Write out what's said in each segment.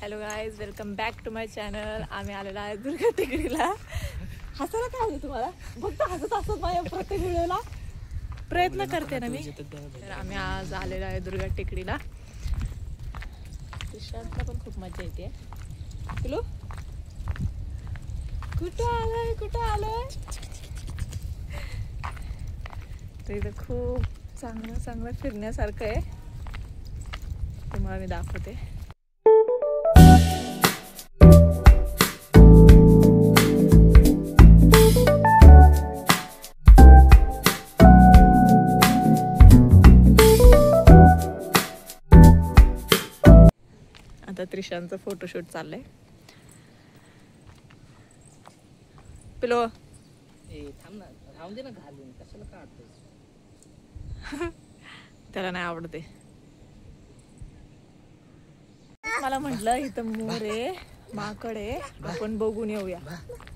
Hello guys, welcome back to my channel. आम्ही आलेलो आहे दुर्गा टेकडीला. हसायला काय होतं तुम्हाला? फक्त हसत असत माझ्या प्रत्येक व्हिडिओला प्रयत्न करते ना मी. तर आम्ही आज आलेलो आहे दुर्गा टेकडीला. विश्रांतला पण खूप मजा येते. हॅलो, कुठं आलोय? तर इथं खूप चांगलं फिरण्यासारखं आहे. तुम्हाला मी दाखवते. आता त्रिशांचं फोटोशूट चाललंय. पिलो थांब ना, राहून दे ना घालून, कशाला काढतोस? त्याला नाही आवडते. मला म्हटलं इथं मोर आहे, माकड आहे, आपण बघून येऊया.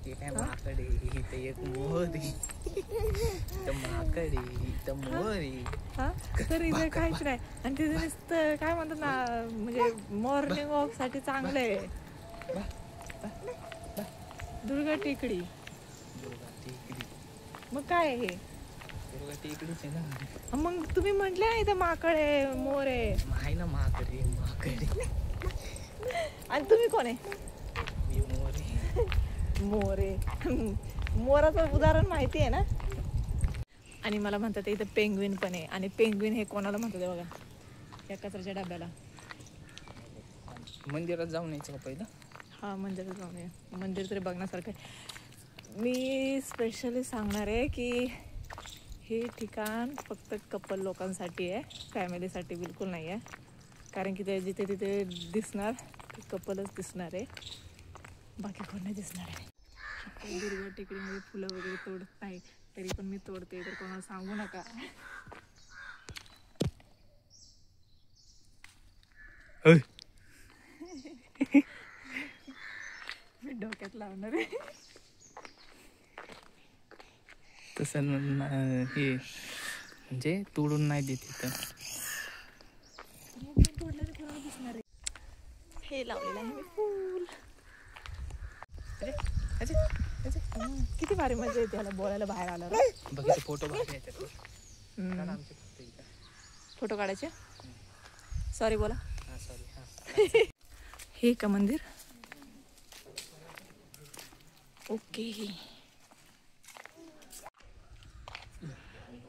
ते काय माकड आहे, इथं एक मोर आहे, इथं माकड आहे, इथं मोर आहे. हा, तर इथं काहीच नाही. आणि तिथे नुसतं काय म्हणतात ना, म्हणजे मॉर्निंग वॉक साठी चांगलं आहे. दुर्गा टेकडी. मग काय आहे हे? दुर्गा टेकडीच आहे ना. मग तुम्ही म्हटले ना इथं माकड आहे, मोर आहे ना, माकड आहे, माकड आहे. आणि तुम्ही कोण आहे? मी मोर आहे. मोर आहे. मोराचं उदाहरण माहिती आहे ना. आणि मला म्हणतात इथं पेंग्विन पण आहे. आणि पेंग्विन हे कोणाला म्हणतात बघा, या कचऱ्याच्या डब्याला. मंदिरात जाऊन यायचं का पहिलं? हा, मंदिरात जाऊन या. मंदिर तरी बघण्यासारखं आहे. मी स्पेशली सांगणार आहे की हे ठिकाण फक्त कपल लोकांसाठी आहे, फॅमिलीसाठी बिलकुल नाही आहे. कारण की ते जिथे तिथे दिसणार ते कपलच दिसणार आहे, बाकी कोण नाही दिसणार आहे. दुर्गा टेकडीमध्ये फुलं वगैरे तोडत नाही, तरी पण मी तोडते, तर कोणाला सांगू नका. मी डोक्यात लावणार आहे. तसं हे म्हणजे तोडून नाही देत इथं. तोडलं कोणाला दिसणार आहे. हे लावलेलं आहे मी फूल. किती भारी मजा येते याला बोलायला बाहेर आल्यावर. बघितलं फोटो भारी. फोटो काढायचे. सॉरी बोला. सॉरी. हे का मंदिर? ओके,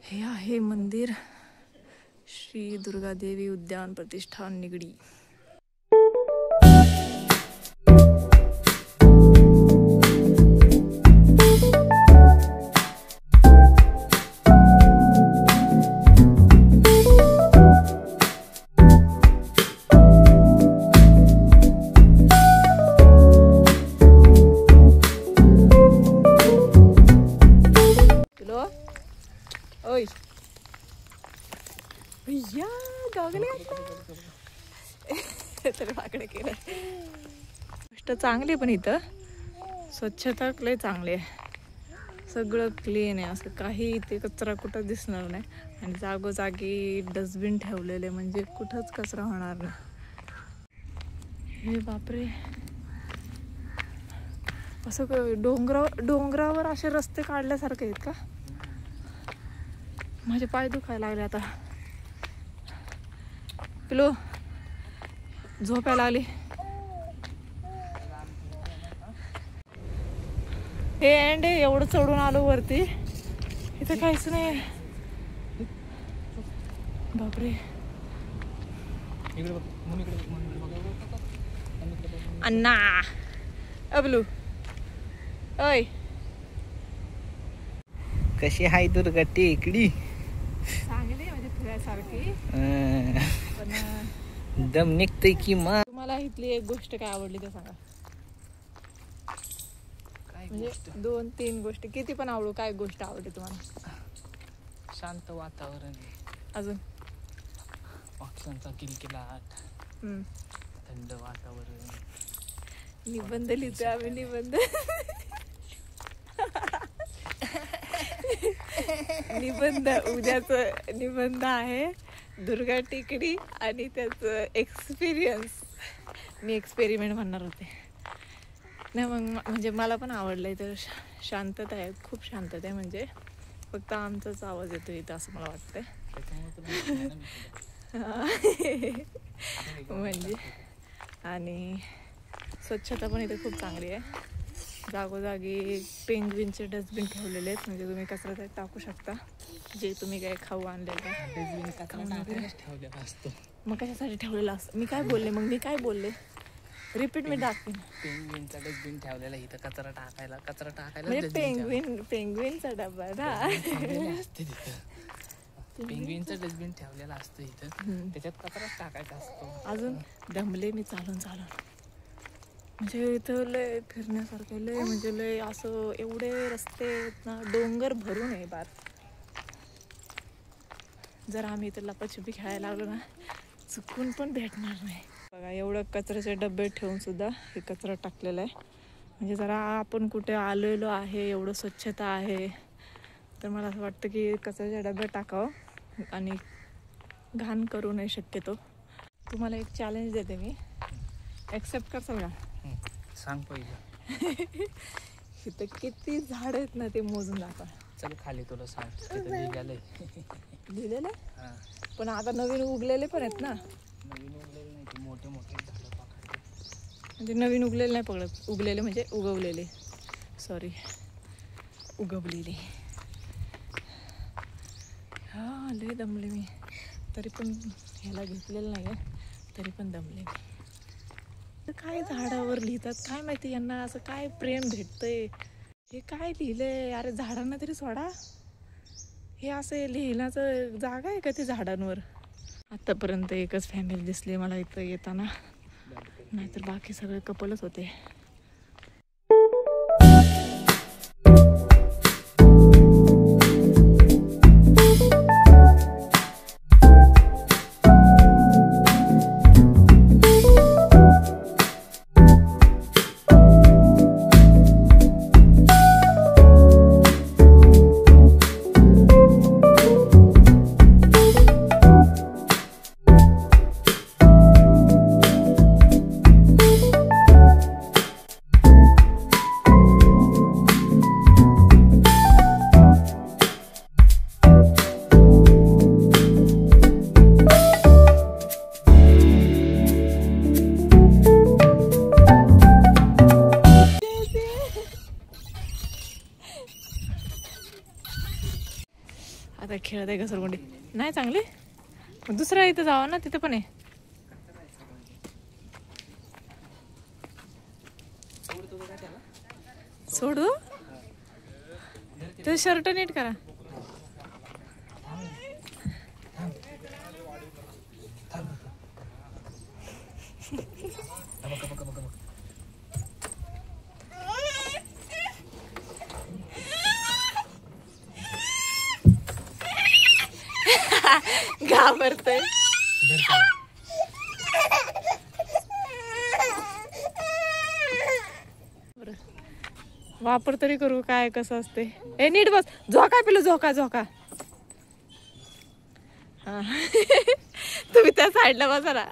हे आहे मंदिर श्री दुर्गा देवी उद्यान प्रतिष्ठान निगडी. ओय भैया गॉगल तर वाकडे केलं. गोष्ट चांगली, पण इथं स्वच्छता लय चांगली आहे. सगळं क्लीन आहे, असं काही इथे कचरा कुठं दिसणार नाही. आणि जागोजागी डस्टबिन ठेवलेले, म्हणजे कुठंच कचरा होणार नाही. हे बापरे, असं डोंगरावर असे रस्ते काढल्यासारखे आहेत का? माझे पाय दुखायला लागले आता. पिलो झोपायला लागली. हे एंड आहे. एवढं चढून आलो वरती, इथं काहीच नाही. बापरे, अण्णा अबलू ओय, कशी आहे दुर्गा टेकडी? चांगली म्हणजे फिरायसारखी, पण दम निघतय की मग. तुम्हाला इथली एक गोष्ट काय आवडली ते सांगा. म्हणजे 2-3 गोष्टी, किती पण आवडू, काय गोष्ट आवडली तुम्हाला? शांत वातावरण, अजून पक्ष्यांचा किलकिलाट, थंड वातावरण. निबंध लिहितोय आम्ही, निबंध. उद्याच निबंध आहे दुर्गा टेकडी आणि त्याचं एक्सपिरियन्स. मी एक्सपेरिमेंट म्हणणार होते. नाही मग म्हणजे मला पण आवडलं तर शांतता आहे, खूप शांतता आहे. म्हणजे फक्त आमचाच आवाज येतो इथं असं मला वाटतंय. म्हणजे आणि स्वच्छता पण इथे खूप चांगली आहे. जागोजागी पेंग्विनचे डस्टबिन ठेवलेले आहेत, म्हणजे तुम्ही कचरा त्यात टाकू शकता जे तुम्ही काय खाऊ आणलेलं. ठेवलेला असतो. मग कशासाठी ठेवलेलं असतं? मी काय बोलले रिपीट मी टाकते. पेंग्विनचा डस्टबिन ठेवलेला इथं कचरा टाकायला म्हणजे पेंग्विनचा डबा ना. असते तिथं पेंग्विनचा डस्टबिन ठेवलेला असतं इथं, त्याच्यात कचराच टाकायचा असतो. अजून दमले मी चालून म्हणजे इथं लय फिरण्यासारखं लय म्हणजे लय असं एवढे रस्ते आहेत ना, डोंगर भरून आहे बार. जर आम्ही इथं लपाछपी खेळायला लागलो ना चुकून पण भेटणार नाही. बघा एवढं कचऱ्याचे डबे ठेवून सुद्धा हे कचरा टाकलेला आहे. म्हणजे जरा आपण कुठे आलेलो आहे, एवढं स्वच्छता आहे, तर मला असं वाटतं की कचऱ्याच्या डब्यात टाकावं आणि घाण करू नये शक्यतो. तुम्हाला एक चॅलेंज देते मी, ॲक्सेप्ट करसाल का? सांग पहिलं. इथं किती झाड आहेत ना ते मोजून दाखवा. चल खाली तुला सांग लिहिलेलं पण आता नवीन उगलेले पण आहेत ना. नवीन उगलेले नाही ते मोठे झाडं पकडले. म्हणजे नवीन उगलेले नाही पकडत, उगलेले म्हणजे उगवलेले, सॉरी उगवलेले. हा लय दमले मी, तरी पण ह्याला घेतलेलं नाही आहे, तरी पण दमले मी. काय झाडावर लिहितात काय माहिती यांना, असं काय प्रेम भेटतंय. हे काय लिहिलंय? अरे झाडांना तरी सोडा, हे असं लिहिण्याचं जागा आहे का ते झाडांवर? आतापर्यंत एकच फॅमिली दिसली मला इथं येताना, नाहीतर बाकी सगळे कपलच होते. आता खेळत आहे घसरगुंडी नाही चांगले, दुसऱ्या इथं जावा ना, तिथं पण आहे. सोडू ते शर्ट नीट करा. घाबरतय. वापर तरी करू काय कसं असते. ए नीट बस, झोका पिलो, झोका झोका. हा तुम्ही त्या साईडला बसा ना.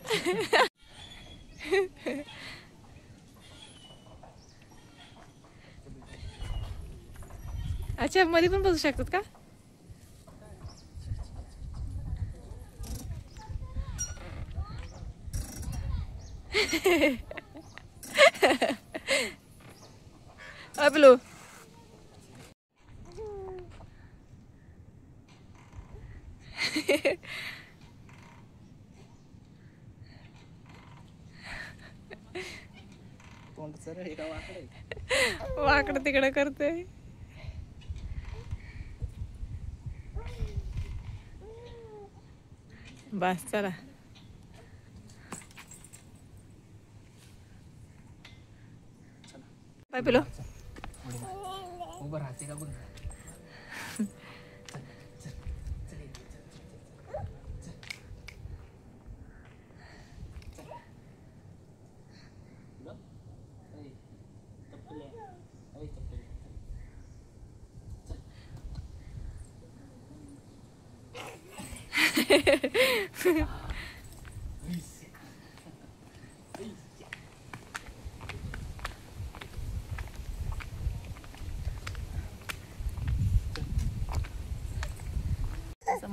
अच्छा मध्ये पण बसू शकतात का? पिलो वाकड तिकडे करते. बस चला. काय पिलो उभं राहते का बघ.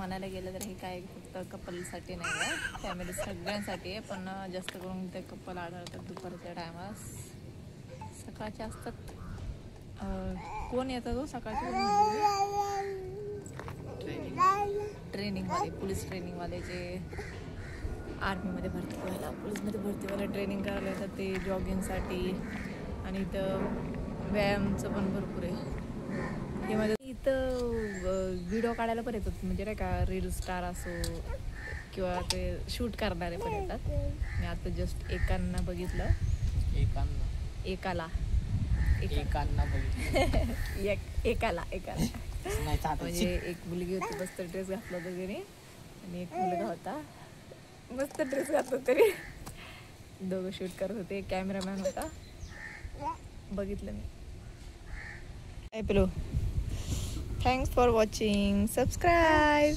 म्हणायला गेलं तर हे काय फक्त कपलसाठी नाही आहे, फॅमिली सगळ्यांसाठी आहे. पण जास्त करून ते कपल आढळतात दुपारच्या टायमात, सकाळचे असतात. कोण येतात हो सकाळचे? ट्रेनिंगवाले, पोलीस ट्रेनिंगवाले जे आर्मीमध्ये भरती व्हायला, पोलीसमध्ये भरती व्हायला ट्रेनिंग करायला येतात ते जॉगिंगसाठी. आणि इथं व्यायामचं पण भरपूर आहे. हे माझं इथं व्हिडिओ काढायला पण येतात, म्हणजे नाही का रील स्टार असो किंवा ते शूट करणारे पण येतात. मी आता जस्ट एकांना बघितलं, एकाला एकाला म्हणजे एक मुलगी होती, मस्त ड्रेस घातला होता त्याने, आणि एक मुलगा होता मस्त ड्रेस घातला तरी, दोघं शूट करत होते. कॅमेरामॅन होता, बघितलं मी. ऐकलो. Thanks for watching, subscribe.